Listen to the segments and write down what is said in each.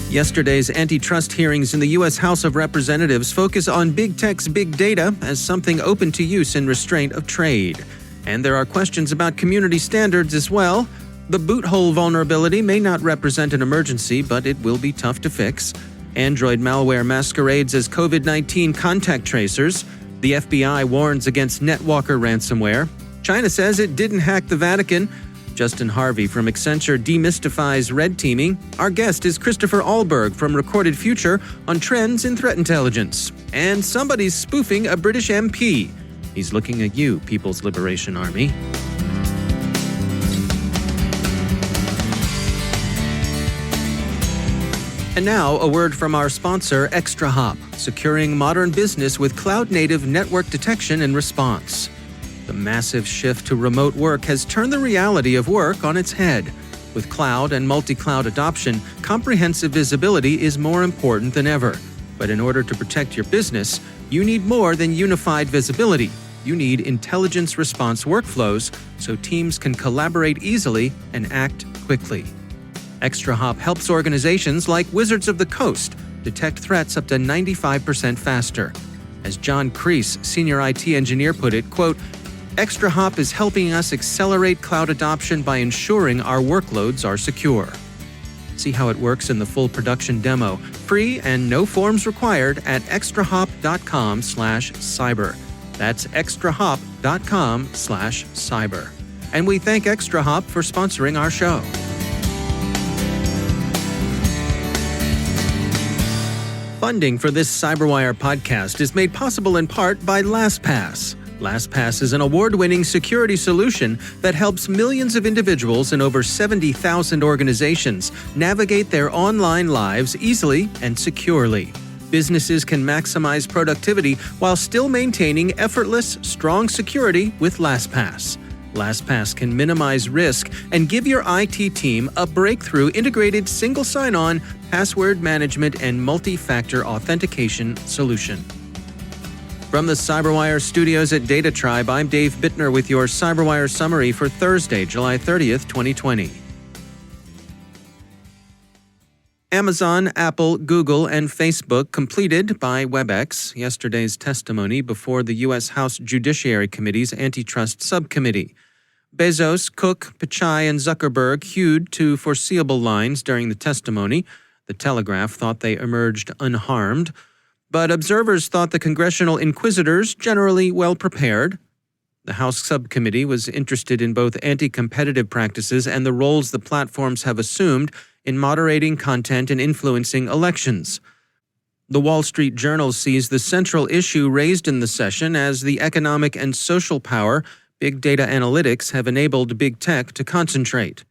Yesterday's antitrust hearings in the U.S. House of Representatives focus on big tech's big data as something open to use in restraint of trade. And there are questions about community standards as well. The BootHole vulnerability may not represent an emergency, but it will be tough to fix. Android malware masquerades as COVID-19 contact tracers. The FBI warns against Netwalker ransomware. China says it didn't hack the Vatican. Justin Harvey from Accenture demystifies red teaming. Our guest is Christopher Ahlberg from Recorded Future on trends in threat intelligence. And somebody's spoofing a British MP. He's looking at you, People's Liberation Army. And now, a word from our sponsor, ExtraHop, securing modern business with cloud-native network detection and response. The massive shift to remote work has turned the reality of work on its head. With cloud and multi-cloud adoption, comprehensive visibility is more important than ever. But in order to protect your business, you need more than unified visibility. You need intelligence response workflows so teams can collaborate easily and act quickly. ExtraHop helps organizations like Wizards of the Coast detect threats up to 95% faster. As John Kreese, senior IT engineer, put it, quote, ExtraHop is helping us accelerate cloud adoption by ensuring our workloads are secure. See how it works in the full production demo, free and no forms required at extrahop.com/cyber. That's extrahop.com/cyber. And we thank ExtraHop for sponsoring our show. Funding for this CyberWire podcast is made possible in part by LastPass. LastPass is an award-winning security solution that helps millions of individuals in over 70,000 organizations navigate their online lives easily and securely. Businesses can maximize productivity while still maintaining effortless, strong security with LastPass. LastPass can minimize risk and give your IT team a breakthrough integrated single sign-on, password management, and multi-factor authentication solution. From the CyberWire studios at Data Tribe, I'm Dave Bittner with your CyberWire summary for Thursday, July 30th, 2020. Amazon, Apple, Google, and Facebook completed by WebEx yesterday's testimony before the U.S. House Judiciary Committee's Antitrust Subcommittee. Bezos, Cook, Pichai, and Zuckerberg hewed to foreseeable lines during the testimony. The Telegraph thought they emerged unharmed. But observers thought the congressional inquisitors generally well prepared. The House subcommittee was interested in both anti-competitive practices and the roles the platforms have assumed in moderating content and influencing elections. The Wall Street Journal sees the central issue raised in the session as the economic and social power big data analytics have enabled big tech to concentrate.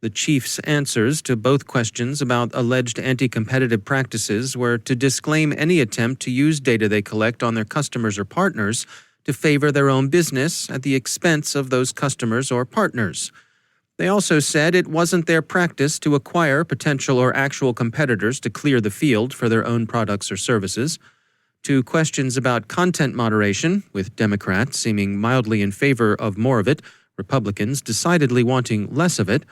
The chief's answers to both questions about alleged anti-competitive practices were to disclaim any attempt to use data they collect on their customers or partners to favor their own business at the expense of those customers or partners. They also said it wasn't their practice to acquire potential or actual competitors to clear the field for their own products or services. To questions about content moderation, with Democrats seeming mildly in favor of more of it, Republicans decidedly wanting less of it,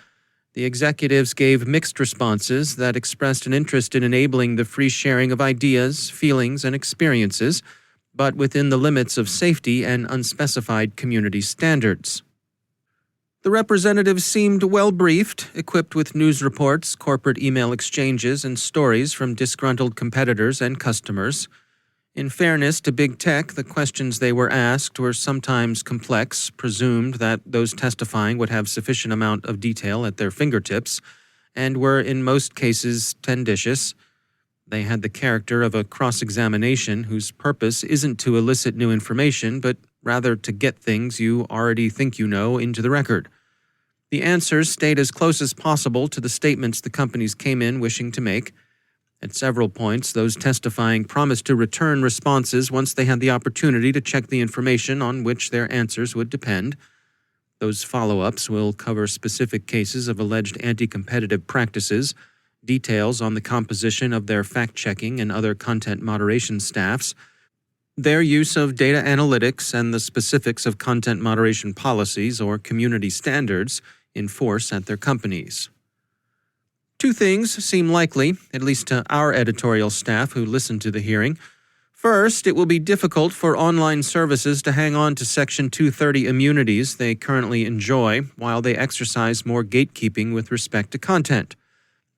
the executives gave mixed responses that expressed an interest in enabling the free sharing of ideas, feelings, and experiences, but within the limits of safety and unspecified community standards. The representatives seemed well briefed, equipped with news reports, corporate email exchanges, and stories from disgruntled competitors and customers. In fairness to big tech, the questions they were asked were sometimes complex, presumed that those testifying would have sufficient amount of detail at their fingertips, and were in most cases tenditious. They had the character of a cross-examination whose purpose isn't to elicit new information, but rather to get things you already think you know into the record. The answers stayed as close as possible to the statements the companies came in wishing to make. At several points, those testifying promised to return responses once they had the opportunity to check the information on which their answers would depend. Those follow-ups will cover specific cases of alleged anti-competitive practices, details on the composition of their fact-checking and other content moderation staffs, their use of data analytics, and the specifics of content moderation policies or community standards in force at their companies. Two things seem likely, at least to our editorial staff who listened to the hearing. First, it will be difficult for online services to hang on to Section 230 immunities they currently enjoy while they exercise more gatekeeping with respect to content.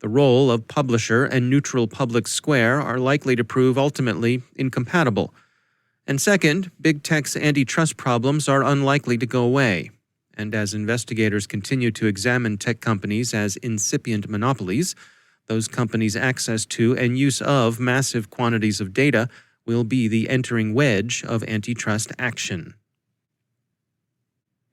The role of publisher and neutral public square are likely to prove ultimately incompatible. And second, big tech's antitrust problems are unlikely to go away. And as investigators continue to examine tech companies as incipient monopolies, those companies' access to and use of massive quantities of data will be the entering wedge of antitrust action.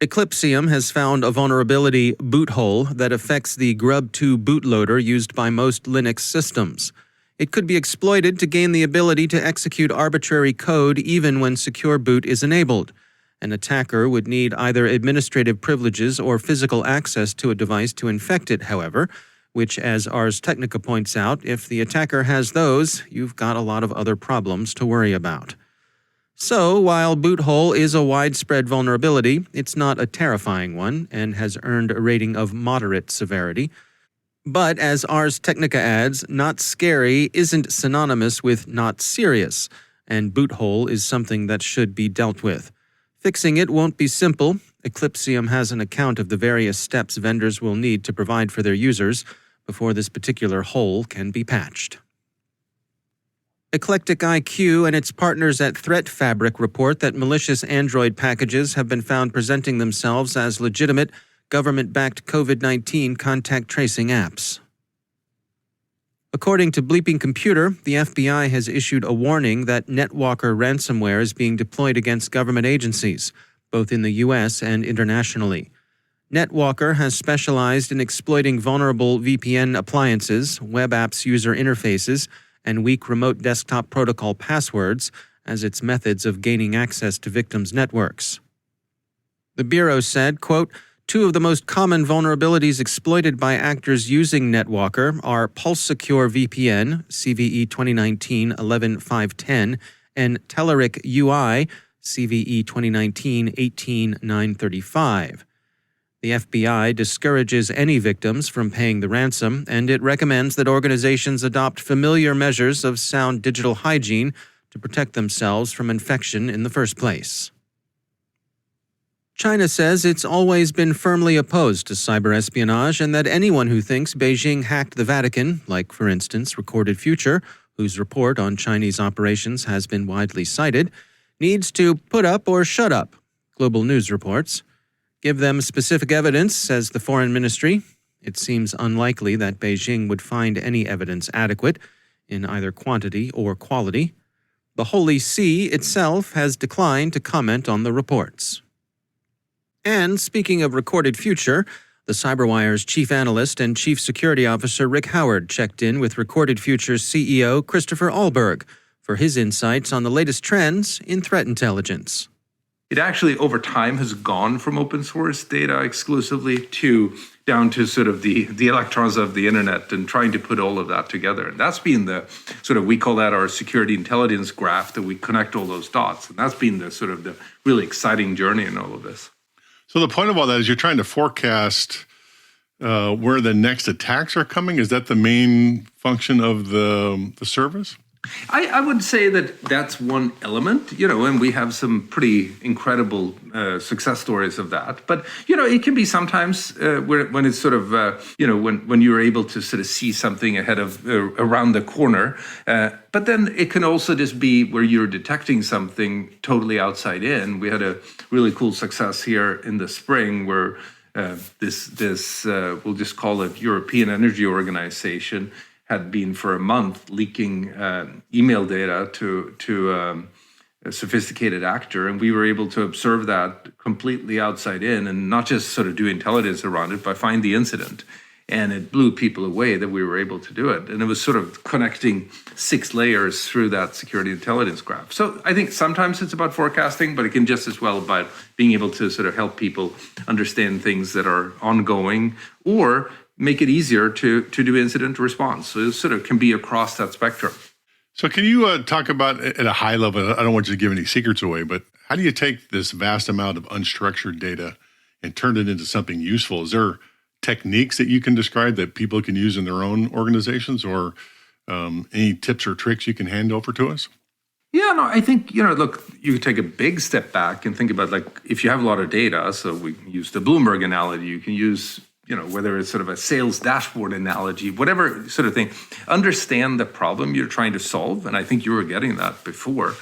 Eclipsium has found a vulnerability, BootHole, that affects the Grub2 bootloader used by most Linux systems. It could be exploited to gain the ability to execute arbitrary code even when secure boot is enabled. An attacker would need either administrative privileges or physical access to a device to infect it, however, which, as Ars Technica points out, if the attacker has those, you've got a lot of other problems to worry about. So, while BootHole is a widespread vulnerability, it's not a terrifying one and has earned a rating of moderate severity. But, as Ars Technica adds, not scary isn't synonymous with not serious, and BootHole is something that should be dealt with. Fixing it won't be simple. Eclipsium has an account of the various steps vendors will need to provide for their users before this particular hole can be patched. Eclectic IQ and its partners at Threat Fabric report that malicious Android packages have been found presenting themselves as legitimate, government-backed COVID-19 contact tracing apps. According to Bleeping Computer, the FBI has issued a warning that Netwalker ransomware is being deployed against government agencies, both in the U.S. and internationally. Netwalker has specialized in exploiting vulnerable VPN appliances, web apps user interfaces, and weak remote desktop protocol passwords as its methods of gaining access to victims' networks. The Bureau said, quote, "Two of the most common vulnerabilities exploited by actors using Netwalker are PulseSecure VPN, CVE 2019-11-510, and Telerik UI, CVE 2019-18-935. The FBI discourages any victims from paying the ransom, and it recommends that organizations adopt familiar measures of sound digital hygiene to protect themselves from infection in the first place. China says it's always been firmly opposed to cyber espionage and that anyone who thinks Beijing hacked the Vatican, like, for instance, Recorded Future, whose report on Chinese operations has been widely cited, needs to put up or shut up, Global News reports. Give them specific evidence, says the Foreign Ministry. It seems unlikely that Beijing would find any evidence adequate, in either quantity or quality. The Holy See itself has declined to comment on the reports. And speaking of Recorded Future, the CyberWire's chief analyst and chief security officer Rick Howard checked in with Recorded Future's CEO Christopher Ahlberg for his insights on the latest trends in threat intelligence. It actually, over time, has gone from open source data exclusively to down to sort of the electrons of the internet and trying to put all of that together. And that's been the sort of, we call that our security intelligence graph, that we connect all those dots. And that's been the sort of the really exciting journey in all of this. So the point of all that is you're trying to forecast where the next attacks are coming. Is that the main function of the service? I would say that that's one element, and we have some pretty incredible success stories of that. But, it can be sometimes when it's sort of, when you're able to sort of see something ahead of, around the corner. But then it can also just be where you're detecting something totally outside in. We had a really cool success here in the spring where this we'll just call it European Energy Organization, had been for a month leaking email data to a sophisticated actor. And we were able to observe that completely outside in and not just sort of do intelligence around it, but find the incident. And it blew people away that we were able to do it. And it was sort of connecting 6 layers through that security intelligence graph. So I think sometimes it's about forecasting, but it can just as well about being able to sort of help people understand things that are ongoing or make it easier to do incident response. So it sort of can be across that spectrum. So can you talk about, at a high level, I don't want you to give any secrets away, but how do you take this vast amount of unstructured data and turn it into something useful? Is there techniques that you can describe that people can use in their own organizations, or any tips or tricks you can hand over to us? Yeah, no, I think, look, you could take a big step back and think about, like, if you have a lot of data, so we use the Bloomberg analogy, you can use, whether it's sort of a sales dashboard analogy, whatever sort of thing, understand the problem you're trying to solve. And I think you were getting that before.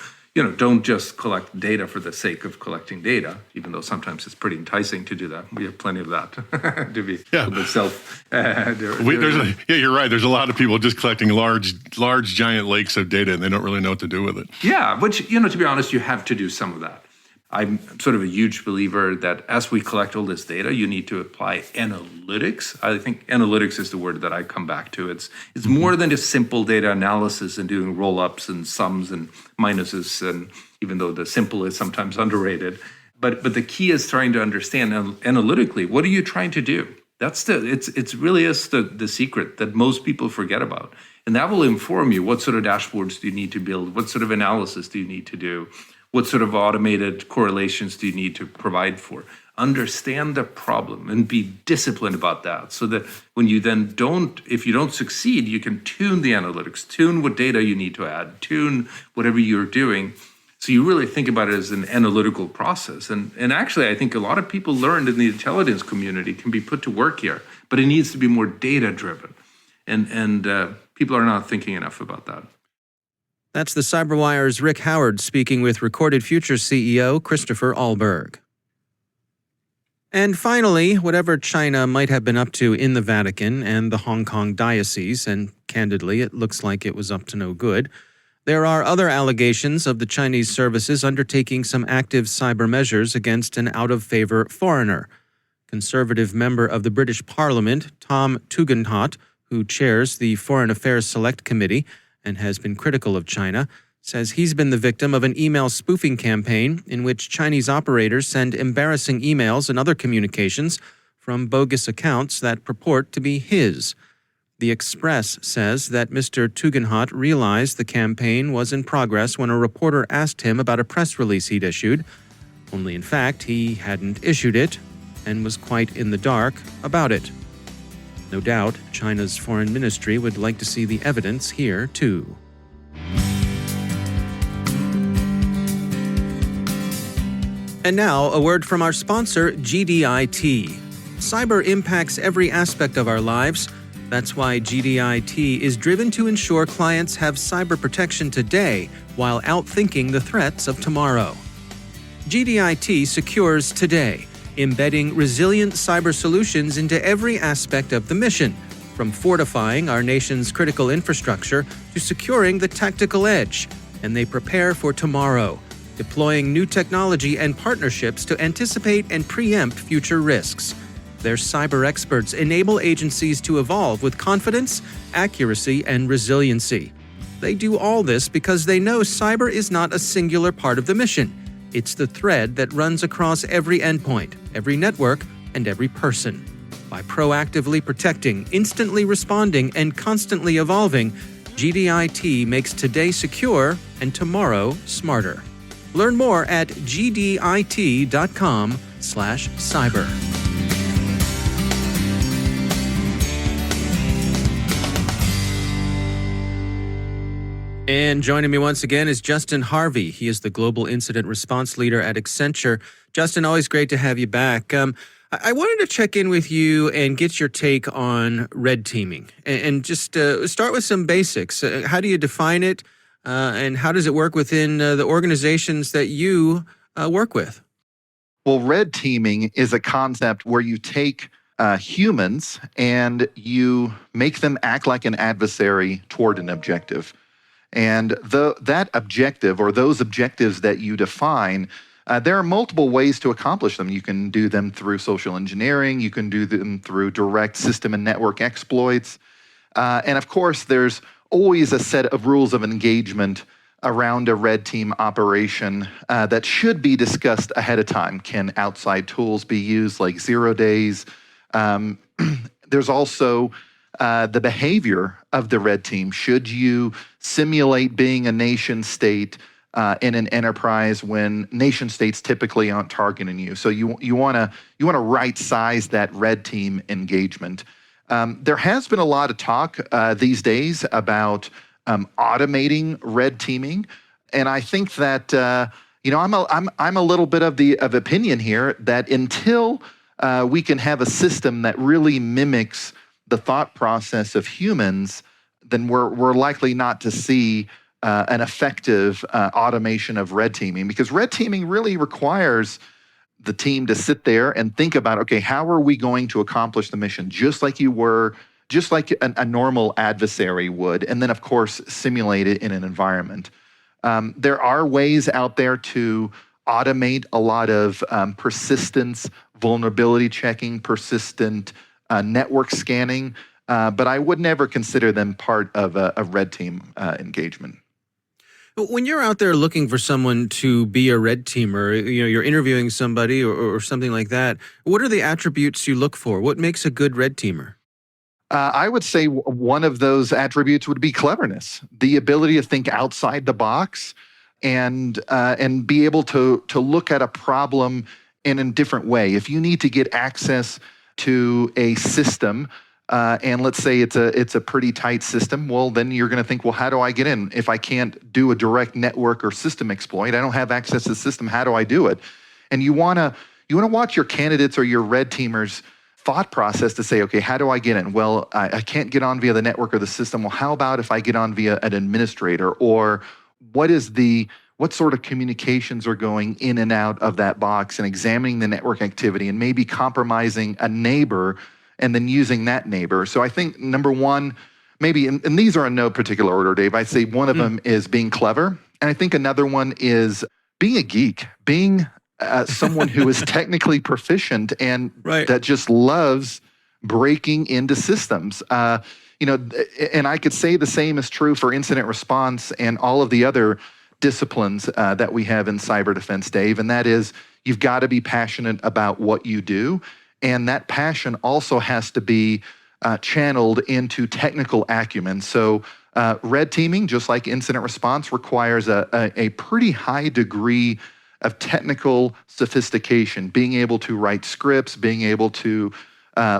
Don't just collect data for the sake of collecting data, even though sometimes it's pretty enticing to do that. We have plenty of that to be a little bit self. You're right. There's a lot of people just collecting large, giant lakes of data, and they don't really know what to do with it. Yeah, which, to be honest, you have to do some of that. I'm sort of a huge believer that as we collect all this data, you need to apply analytics. I think analytics is the word that I come back to. It's more than just simple data analysis and doing roll-ups and sums and minuses, and even though the simple is sometimes underrated. But the key is trying to understand analytically, what are you trying to do? It's really is the secret that most people forget about. And that will inform you, what sort of dashboards do you need to build? What sort of analysis do you need to do? What sort of automated correlations do you need to provide for? Understand the problem and be disciplined about that, so that when you then if you don't succeed, you can tune the analytics, tune what data you need to add, tune whatever you're doing. So you really think about it as an analytical process. And actually, I think a lot of people learned in the intelligence community can be put to work here, but it needs to be more data driven. And people are not thinking enough about that. That's the CyberWire's Rick Howard speaking with Recorded Future CEO Christopher Ahlberg. And finally, whatever China might have been up to in the Vatican and the Hong Kong diocese, and candidly, it looks like it was up to no good, there are other allegations of the Chinese services undertaking some active cyber measures against an out-of-favor foreigner. Conservative member of the British Parliament, Tom Tugendhat, who chairs the Foreign Affairs Select Committee and has been critical of China, says he's been the victim of an email spoofing campaign in which Chinese operators send embarrassing emails and other communications from bogus accounts that purport to be his. The Express says that Mr. Tugendhat realized the campaign was in progress when a reporter asked him about a press release he'd issued, only in fact he hadn't issued it and was quite in the dark about it. No doubt, China's foreign ministry would like to see the evidence here, too. And now, a word from our sponsor, GDIT. Cyber impacts every aspect of our lives. That's why GDIT is driven to ensure clients have cyber protection today while outthinking the threats of tomorrow. GDIT secures today, embedding resilient cyber solutions into every aspect of the mission, from fortifying our nation's critical infrastructure to securing the tactical edge. And they prepare for tomorrow, deploying new technology and partnerships to anticipate and preempt future risks. Their cyber experts enable agencies to evolve with confidence, accuracy, and resiliency. They do all this because they know cyber is not a singular part of the mission. It's the thread that runs across every endpoint, every network, and every person. By proactively protecting, instantly responding, and constantly evolving, GDIT makes today secure and tomorrow smarter. Learn more at gdit.com/cyber. And joining me once again is Justin Harvey. He is the Global Incident Response Leader at Accenture. Justin, always great to have you back. I wanted to check in with you and get your take on red teaming. And just start with some basics. How do you define it? And how does it work within the organizations that you work with? Well, red teaming is a concept where you take humans and you make them act like an adversary toward an objective. And that objective, or those objectives that you define, there are multiple ways to accomplish them. You can do them through social engineering. You can do them through direct system and network exploits. And of course, there's always a set of rules of engagement around a red team operation that should be discussed ahead of time. Can outside tools be used, like 0 days? There's also the behavior of the red team. Should you simulate being a nation state in an enterprise when nation states typically aren't targeting you. So you want to right size that red team engagement. There has been a lot of talk these days about automating red teaming, and I think that I'm a little bit of opinion here that until we can have a system that really mimics the thought process of humans, then we're likely not to see an effective automation of red teaming, because red teaming really requires the team to sit there and think about, okay, how are we going to accomplish the mission, just like a normal adversary would, and then of course simulate it in an environment. There are ways out there to automate a lot of persistence, vulnerability checking, persistent network scanning, but I would never consider them part of a red team engagement. When you're out there looking for someone to be a red teamer, you're interviewing somebody or something like that, what are the attributes you look for? What makes a good red teamer? I would say one of those attributes would be cleverness, the ability to think outside the box and be able to look at a problem in a different way. If you need to get access to a system, and let's say it's a pretty tight system, well, then you're going to think, well, how do I get in? If I can't do a direct network or system exploit, I don't have access to the system, how do I do it? And you want to watch your candidates or your red teamers' thought process to say, okay, how do I get in? Well, I can't get on via the network or the system. Well, how about if I get on via an administrator? Or what sort of communications are going in and out of that box, and examining the network activity and maybe compromising a neighbor and then using that neighbor. So I think number one, maybe, and these are in no particular order, Dave, I'd say one of them is being clever. And I think another one is being a geek, being someone who is technically proficient and that just loves breaking into systems. And I could say the same is true for incident response and all of the other disciplines that we have in cyber defense, Dave, and that is you've got to be passionate about what you do. And that passion also has to be channeled into technical acumen. So red teaming, just like incident response, requires a pretty high degree of technical sophistication, being able to write scripts, being able to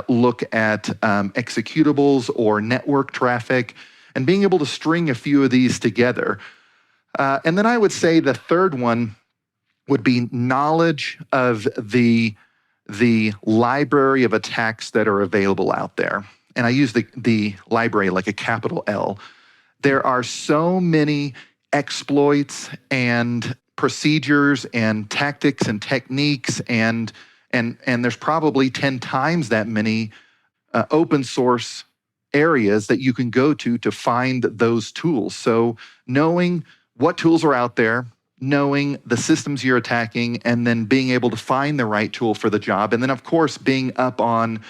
look at executables or network traffic, and being able to string a few of these together. And then I would say the third one would be knowledge of the library of attacks that are available out there. And I use the library like a capital L. There are so many exploits and procedures and tactics and techniques, and there's probably 10 times that many open source areas that you can go to find those tools. So knowing what tools are out there, knowing the systems you're attacking, and then being able to find the right tool for the job. And then, of course, being up on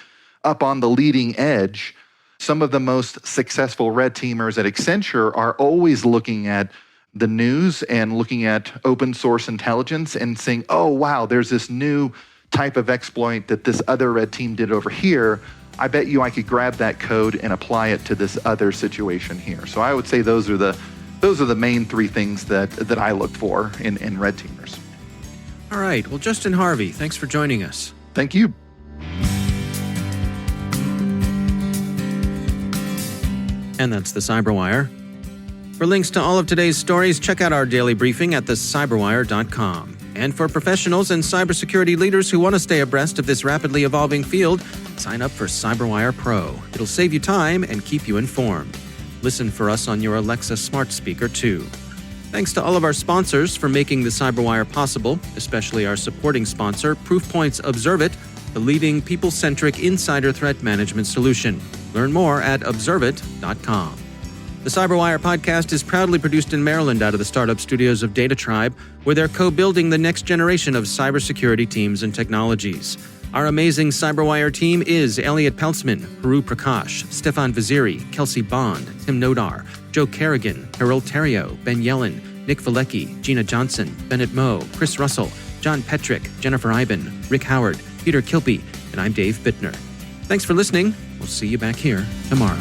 the leading edge. Some of the most successful red teamers at Accenture are always looking at the news and looking at open source intelligence and saying, oh, wow, there's this new type of exploit that this other red team did over here. I bet you I could grab that code and apply it to this other situation here. So I would say those are the main three things that I look for in red teamers. All right. Well, Justin Harvey, thanks for joining us. Thank you. And that's the CyberWire. For links to all of today's stories, check out our daily briefing at thecyberwire.com. And for professionals and cybersecurity leaders who want to stay abreast of this rapidly evolving field, sign up for CyberWire Pro. It'll save you time and keep you informed. Listen for us on your Alexa smart speaker, too. Thanks to all of our sponsors for making the CyberWire possible, especially our supporting sponsor, Proofpoint's Observe It, the leading people-centric insider threat management solution. Learn more at observeit.com. The CyberWire podcast is proudly produced in Maryland out of the startup studios of Data Tribe, where they're co-building the next generation of cybersecurity teams and technologies. Our amazing CyberWire team is Elliot Peltzman, Haru Prakash, Stefan Vaziri, Kelsey Bond, Tim Nodar, Joe Kerrigan, Harold Terrio, Ben Yellen, Nick Valecki, Gina Johnson, Bennett Moe, Chris Russell, John Petrick, Jennifer Iben, Rick Howard, Peter Kilpie, and I'm Dave Bittner. Thanks for listening. We'll see you back here tomorrow.